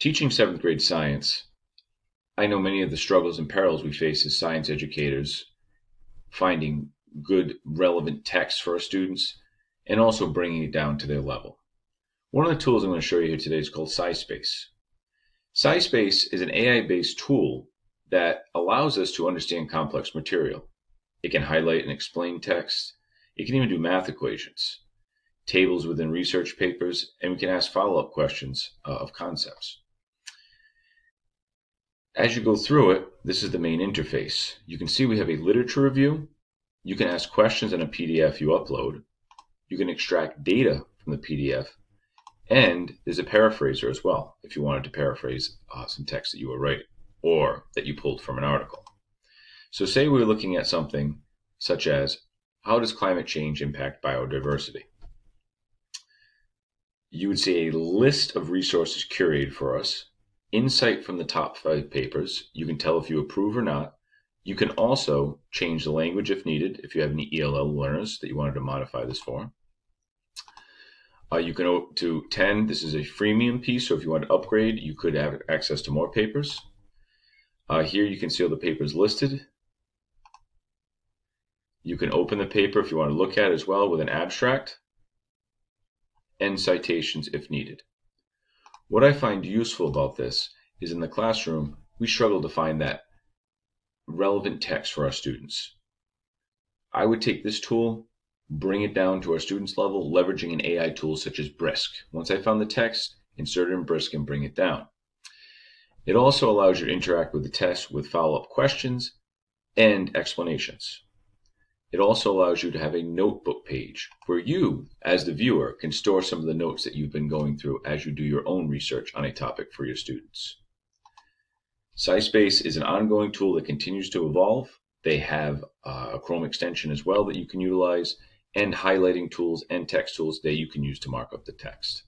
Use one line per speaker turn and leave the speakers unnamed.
Teaching seventh grade science, I know many of the struggles and perils we face as science educators, finding good, relevant text for our students, and also bringing it down to their level. One of the tools I'm going to show you here today is called SciSpace. SciSpace is an AI-based tool that allows us to understand complex material. It can highlight and explain text. It can even do math equations, tables within research papers, and we can ask follow-up questions of concepts. As you go through it, this is the main interface. You can see we have a literature review. You can ask questions on a PDF you upload. You can extract data from the PDF. And there's a paraphraser as well, if you wanted to paraphrase some text that you were writing or that you pulled from an article. So say we're looking at something such as, how does climate change impact biodiversity? You would see a list of resources curated for us, insight from the top 5 papers. You can tell if you approve or not. You can also change the language if needed, if you have any ELL learners that you wanted to modify this for. You can go to 10. This is a freemium piece, so if you want to upgrade, you could have access to more papers. Here you can see all the papers listed. You can open the paper if you want to look at it as well with an abstract and citations if needed. What I find useful about this is in the classroom, we struggle to find that relevant text for our students. I would take this tool, bring it down to our students' level, leveraging an AI tool such as Brisk. Once I found the text, insert it in Brisk and bring it down. It also allows you to interact with the text with follow-up questions and explanations. It also allows you to have a notebook page where you, as the viewer, can store some of the notes that you've been going through as you do your own research on a topic for your students. SciSpace is an ongoing tool that continues to evolve. They have a Chrome extension as well that you can utilize, and highlighting tools and text tools that you can use to mark up the text.